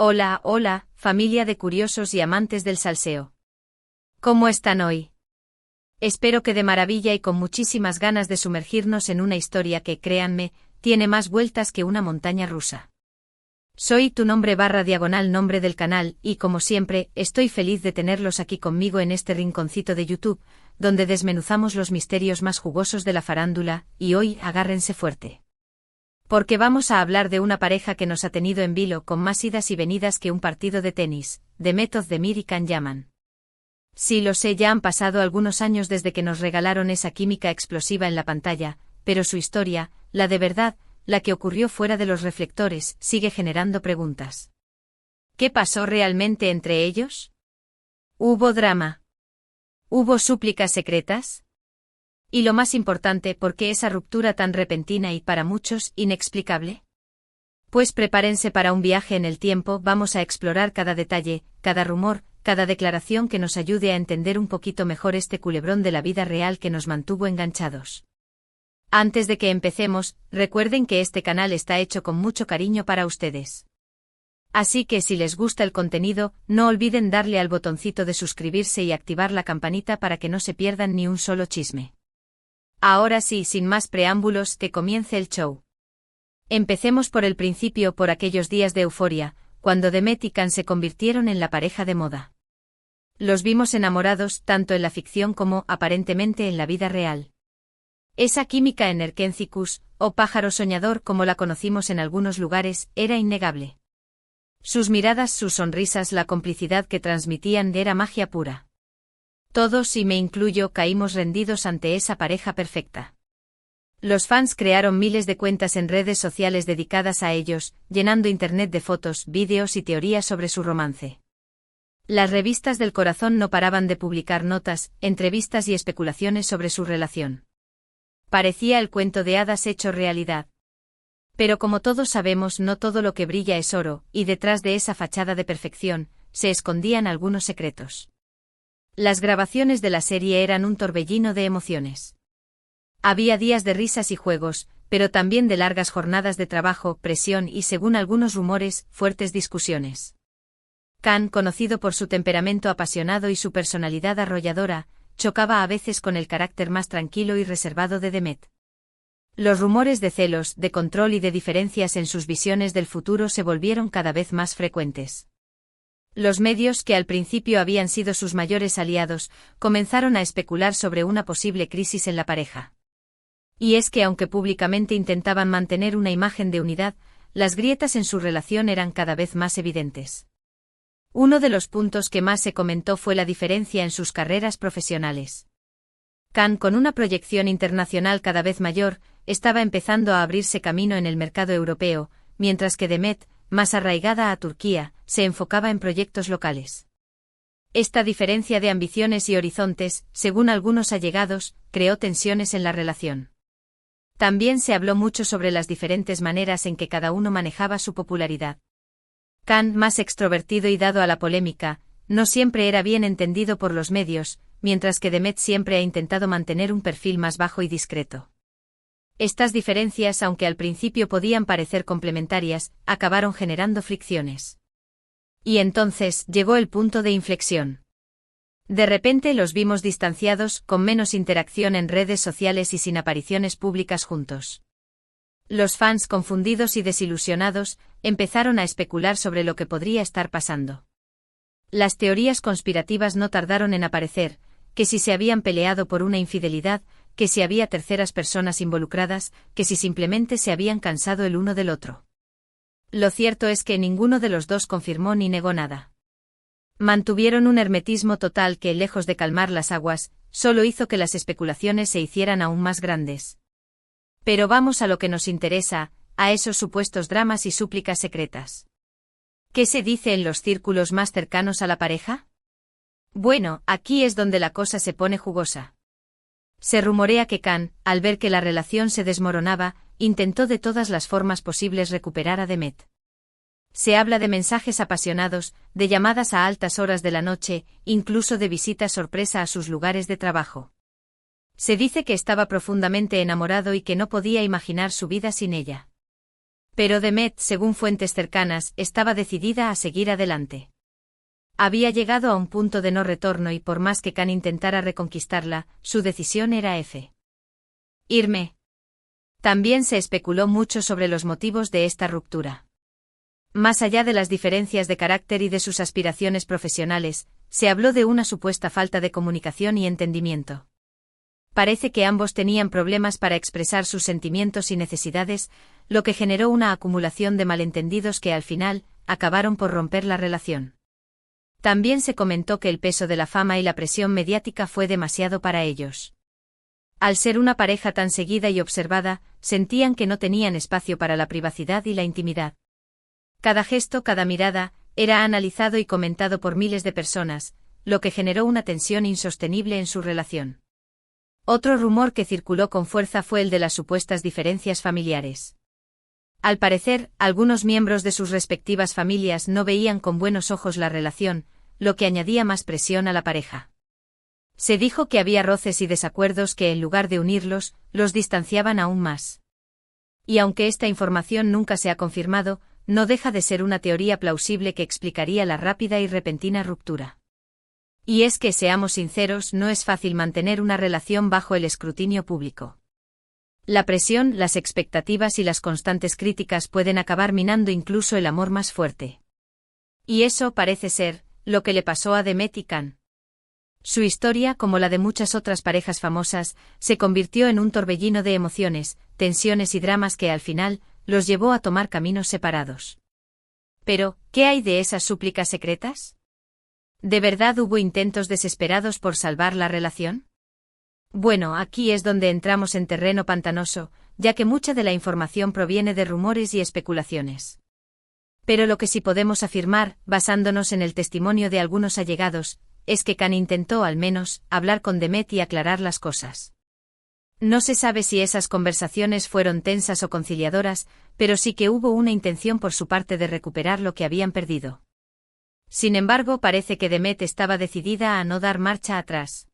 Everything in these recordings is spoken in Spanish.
Hola, hola, familia de curiosos y amantes del salseo. ¿Cómo están hoy? Espero que de maravilla y con muchísimas ganas de sumergirnos en una historia que, créanme, tiene más vueltas que una montaña rusa. Soy tu nombre / nombre del canal y, como siempre, estoy feliz de tenerlos aquí conmigo en este rinconcito de YouTube, donde desmenuzamos los misterios más jugosos de la farándula, y hoy agárrense fuerte. Porque vamos a hablar de una pareja que nos ha tenido en vilo con más idas y venidas que un partido de tenis, Demet Özdemir y Can Yaman. Sí, lo sé, ya han pasado algunos años desde que nos regalaron esa química explosiva en la pantalla, pero su historia, la de verdad, la que ocurrió fuera de los reflectores, sigue generando preguntas. ¿Qué pasó realmente entre ellos? ¿Hubo drama? ¿Hubo súplicas secretas? Y lo más importante, ¿por qué esa ruptura tan repentina y, para muchos, inexplicable? Pues prepárense para un viaje en el tiempo, vamos a explorar cada detalle, cada rumor, cada declaración que nos ayude a entender un poquito mejor este culebrón de la vida real que nos mantuvo enganchados. Antes de que empecemos, recuerden que este canal está hecho con mucho cariño para ustedes. Así que si les gusta el contenido, no olviden darle al botoncito de suscribirse y activar la campanita para que no se pierdan ni un solo chisme. Ahora sí, sin más preámbulos, que comience el show. Empecemos por el principio, por aquellos días de euforia, cuando Demet y Can se convirtieron en la pareja de moda. Los vimos enamorados, tanto en la ficción como, aparentemente, en la vida real. Esa química energéticus, o pájaro soñador como la conocimos en algunos lugares, era innegable. Sus miradas, sus sonrisas, la complicidad que transmitían era magia pura. Todos, y me incluyo, caímos rendidos ante esa pareja perfecta. Los fans crearon miles de cuentas en redes sociales dedicadas a ellos, llenando internet de fotos, vídeos y teorías sobre su romance. Las revistas del corazón no paraban de publicar notas, entrevistas y especulaciones sobre su relación. Parecía el cuento de hadas hecho realidad. Pero como todos sabemos, no todo lo que brilla es oro, y detrás de esa fachada de perfección, se escondían algunos secretos. Las grabaciones de la serie eran un torbellino de emociones. Había días de risas y juegos, pero también de largas jornadas de trabajo, presión y, según algunos rumores, fuertes discusiones. Can, conocido por su temperamento apasionado y su personalidad arrolladora, chocaba a veces con el carácter más tranquilo y reservado de Demet. Los rumores de celos, de control y de diferencias en sus visiones del futuro se volvieron cada vez más frecuentes. Los medios, que al principio habían sido sus mayores aliados, comenzaron a especular sobre una posible crisis en la pareja. Y es que aunque públicamente intentaban mantener una imagen de unidad, las grietas en su relación eran cada vez más evidentes. Uno de los puntos que más se comentó fue la diferencia en sus carreras profesionales. Can, con una proyección internacional cada vez mayor, estaba empezando a abrirse camino en el mercado europeo, mientras que Demet, más arraigada a Turquía, se enfocaba en proyectos locales. Esta diferencia de ambiciones y horizontes, según algunos allegados, creó tensiones en la relación. También se habló mucho sobre las diferentes maneras en que cada uno manejaba su popularidad. Can, más extrovertido y dado a la polémica, no siempre era bien entendido por los medios, mientras que Demet siempre ha intentado mantener un perfil más bajo y discreto. Estas diferencias, aunque al principio podían parecer complementarias, acabaron generando fricciones. Y entonces llegó el punto de inflexión. De repente los vimos distanciados, con menos interacción en redes sociales y sin apariciones públicas juntos. Los fans, confundidos y desilusionados, empezaron a especular sobre lo que podría estar pasando. Las teorías conspirativas no tardaron en aparecer, que si se habían peleado por una infidelidad, que si había terceras personas involucradas, que si simplemente se habían cansado el uno del otro. Lo cierto es que ninguno de los dos confirmó ni negó nada. Mantuvieron un hermetismo total que, lejos de calmar las aguas, solo hizo que las especulaciones se hicieran aún más grandes. Pero vamos a lo que nos interesa, a esos supuestos dramas y súplicas secretas. ¿Qué se dice en los círculos más cercanos a la pareja? Bueno, aquí es donde la cosa se pone jugosa. Se rumorea que Can, al ver que la relación se desmoronaba, intentó de todas las formas posibles recuperar a Demet. Se habla de mensajes apasionados, de llamadas a altas horas de la noche, incluso de visitas sorpresa a sus lugares de trabajo. Se dice que estaba profundamente enamorado y que no podía imaginar su vida sin ella. Pero Demet, según fuentes cercanas, estaba decidida a seguir adelante. Había llegado a un punto de no retorno y por más que Can intentara reconquistarla, su decisión era irme. También se especuló mucho sobre los motivos de esta ruptura. Más allá de las diferencias de carácter y de sus aspiraciones profesionales, se habló de una supuesta falta de comunicación y entendimiento. Parece que ambos tenían problemas para expresar sus sentimientos y necesidades, lo que generó una acumulación de malentendidos que al final acabaron por romper la relación. También se comentó que el peso de la fama y la presión mediática fue demasiado para ellos. Al ser una pareja tan seguida y observada, sentían que no tenían espacio para la privacidad y la intimidad. Cada gesto, cada mirada, era analizado y comentado por miles de personas, lo que generó una tensión insostenible en su relación. Otro rumor que circuló con fuerza fue el de las supuestas diferencias familiares. Al parecer, algunos miembros de sus respectivas familias no veían con buenos ojos la relación, lo que añadía más presión a la pareja. Se dijo que había roces y desacuerdos que en lugar de unirlos, los distanciaban aún más. Y aunque esta información nunca se ha confirmado, no deja de ser una teoría plausible que explicaría la rápida y repentina ruptura. Y es que, seamos sinceros, no es fácil mantener una relación bajo el escrutinio público. La presión, las expectativas y las constantes críticas pueden acabar minando incluso el amor más fuerte. Y eso parece ser lo que le pasó a Demet y Can. Su historia, como la de muchas otras parejas famosas, se convirtió en un torbellino de emociones, tensiones y dramas que al final los llevó a tomar caminos separados. Pero, ¿qué hay de esas súplicas secretas? ¿De verdad hubo intentos desesperados por salvar la relación? Bueno, aquí es donde entramos en terreno pantanoso, ya que mucha de la información proviene de rumores y especulaciones. Pero lo que sí podemos afirmar, basándonos en el testimonio de algunos allegados, es que Can intentó al menos hablar con Demet y aclarar las cosas. No se sabe si esas conversaciones fueron tensas o conciliadoras, pero sí que hubo una intención por su parte de recuperar lo que habían perdido. Sin embargo, parece que Demet estaba decidida a no dar marcha atrás.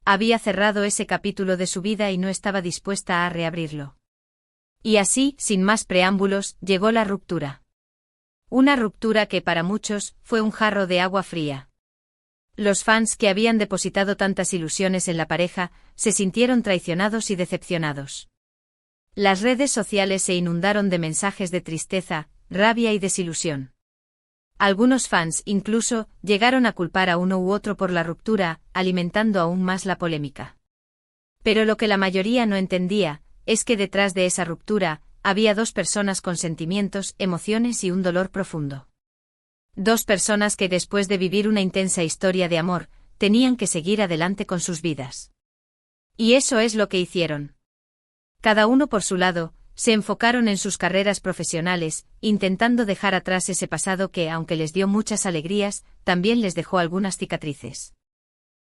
Había cerrado ese capítulo de su vida y no estaba dispuesta a reabrirlo. Y así, sin más preámbulos, llegó la ruptura. Una ruptura que para muchos fue un jarro de agua fría. Los fans que habían depositado tantas ilusiones en la pareja, se sintieron traicionados y decepcionados. Las redes sociales se inundaron de mensajes de tristeza, rabia y desilusión. Algunos fans incluso llegaron a culpar a uno u otro por la ruptura, alimentando aún más la polémica. Pero lo que la mayoría no entendía, es que detrás de esa ruptura, había dos personas con sentimientos, emociones y un dolor profundo. Dos personas que después de vivir una intensa historia de amor, tenían que seguir adelante con sus vidas. Y eso es lo que hicieron. Cada uno por su lado, se enfocaron en sus carreras profesionales, intentando dejar atrás ese pasado que, aunque les dio muchas alegrías, también les dejó algunas cicatrices.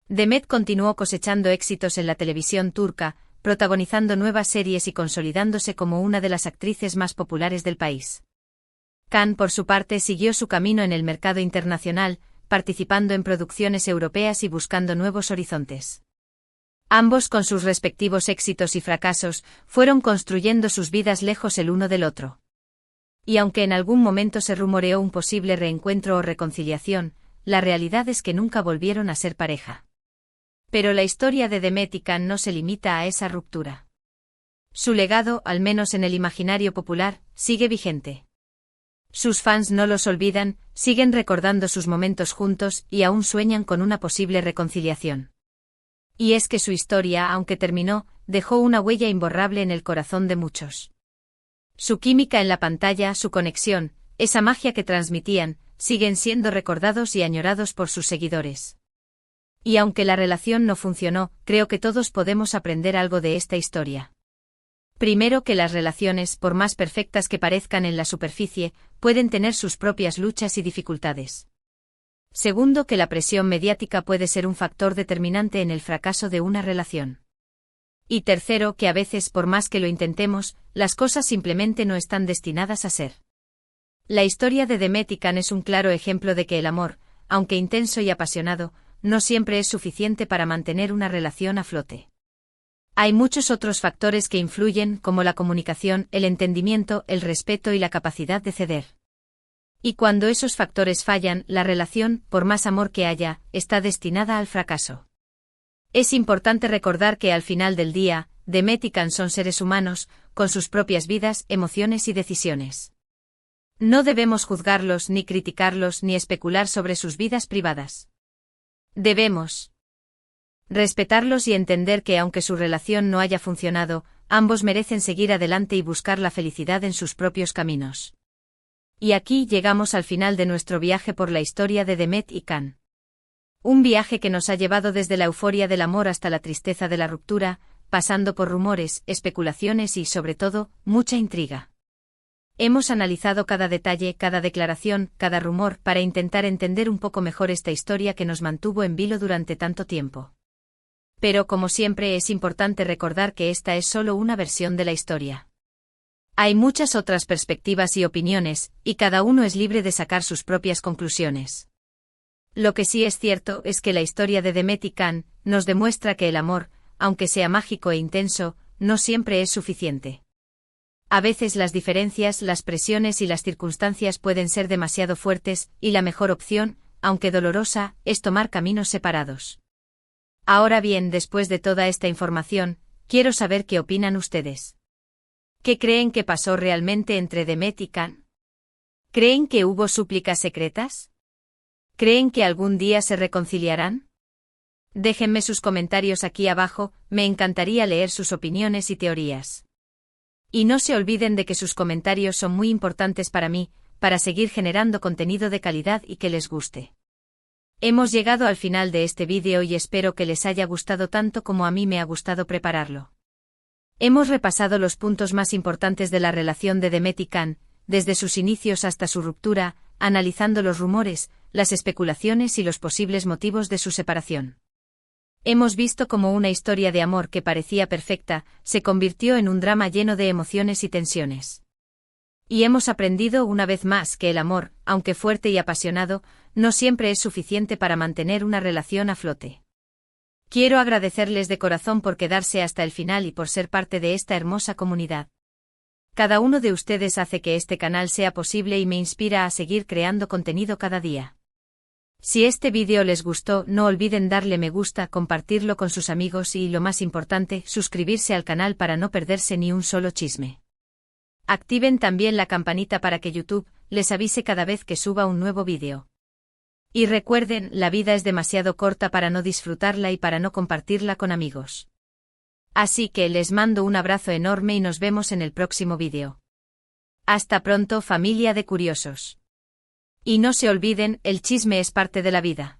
Demet continuó cosechando éxitos en la televisión turca, protagonizando nuevas series y consolidándose como una de las actrices más populares del país. Can, por su parte, siguió su camino en el mercado internacional, participando en producciones europeas y buscando nuevos horizontes. Ambos, con sus respectivos éxitos y fracasos, fueron construyendo sus vidas lejos el uno del otro. Y aunque en algún momento se rumoreó un posible reencuentro o reconciliación, la realidad es que nunca volvieron a ser pareja. Pero la historia de Demet y Can no se limita a esa ruptura. Su legado, al menos en el imaginario popular, sigue vigente. Sus fans no los olvidan, siguen recordando sus momentos juntos y aún sueñan con una posible reconciliación. Y es que su historia, aunque terminó, dejó una huella imborrable en el corazón de muchos. Su química en la pantalla, su conexión, esa magia que transmitían, siguen siendo recordados y añorados por sus seguidores. Y aunque la relación no funcionó, creo que todos podemos aprender algo de esta historia. Primero, que las relaciones, por más perfectas que parezcan en la superficie, pueden tener sus propias luchas y dificultades. Segundo, que la presión mediática puede ser un factor determinante en el fracaso de una relación. Y tercero, que a veces, por más que lo intentemos, las cosas simplemente no están destinadas a ser. La historia de Demet y Can es un claro ejemplo de que el amor, aunque intenso y apasionado, no siempre es suficiente para mantener una relación a flote. Hay muchos otros factores que influyen, como la comunicación, el entendimiento, el respeto y la capacidad de ceder. Y cuando esos factores fallan, la relación, por más amor que haya, está destinada al fracaso. Es importante recordar que al final del día, Demet y Can son seres humanos, con sus propias vidas, emociones y decisiones. No debemos juzgarlos, ni criticarlos, ni especular sobre sus vidas privadas. Debemos respetarlos y entender que aunque su relación no haya funcionado, ambos merecen seguir adelante y buscar la felicidad en sus propios caminos. Y aquí llegamos al final de nuestro viaje por la historia de Demet y Can. Un viaje que nos ha llevado desde la euforia del amor hasta la tristeza de la ruptura, pasando por rumores, especulaciones y, sobre todo, mucha intriga. Hemos analizado cada detalle, cada declaración, cada rumor, para intentar entender un poco mejor esta historia que nos mantuvo en vilo durante tanto tiempo. Pero como siempre es importante recordar que esta es solo una versión de la historia. Hay muchas otras perspectivas y opiniones, y cada uno es libre de sacar sus propias conclusiones. Lo que sí es cierto es que la historia de Demet y Can nos demuestra que el amor, aunque sea mágico e intenso, no siempre es suficiente. A veces las diferencias, las presiones y las circunstancias pueden ser demasiado fuertes, y la mejor opción, aunque dolorosa, es tomar caminos separados. Ahora bien, después de toda esta información, quiero saber qué opinan ustedes. ¿Qué creen que pasó realmente entre Demet y Can? ¿Creen que hubo súplicas secretas? ¿Creen que algún día se reconciliarán? Déjenme sus comentarios aquí abajo, me encantaría leer sus opiniones y teorías. Y no se olviden de que sus comentarios son muy importantes para mí, para seguir generando contenido de calidad y que les guste. Hemos llegado al final de este vídeo y espero que les haya gustado tanto como a mí me ha gustado prepararlo. Hemos repasado los puntos más importantes de la relación de Demet y Can, desde sus inicios hasta su ruptura, analizando los rumores, las especulaciones y los posibles motivos de su separación. Hemos visto cómo una historia de amor que parecía perfecta, se convirtió en un drama lleno de emociones y tensiones. Y hemos aprendido una vez más que el amor, aunque fuerte y apasionado, no siempre es suficiente para mantener una relación a flote. Quiero agradecerles de corazón por quedarse hasta el final y por ser parte de esta hermosa comunidad. Cada uno de ustedes hace que este canal sea posible y me inspira a seguir creando contenido cada día. Si este vídeo les gustó, no olviden darle me gusta, compartirlo con sus amigos y, lo más importante, suscribirse al canal para no perderse ni un solo chisme. Activen también la campanita para que YouTube les avise cada vez que suba un nuevo vídeo. Y recuerden, la vida es demasiado corta para no disfrutarla y para no compartirla con amigos. Así que les mando un abrazo enorme y nos vemos en el próximo vídeo. Hasta pronto, familia de curiosos. Y no se olviden, el chisme es parte de la vida.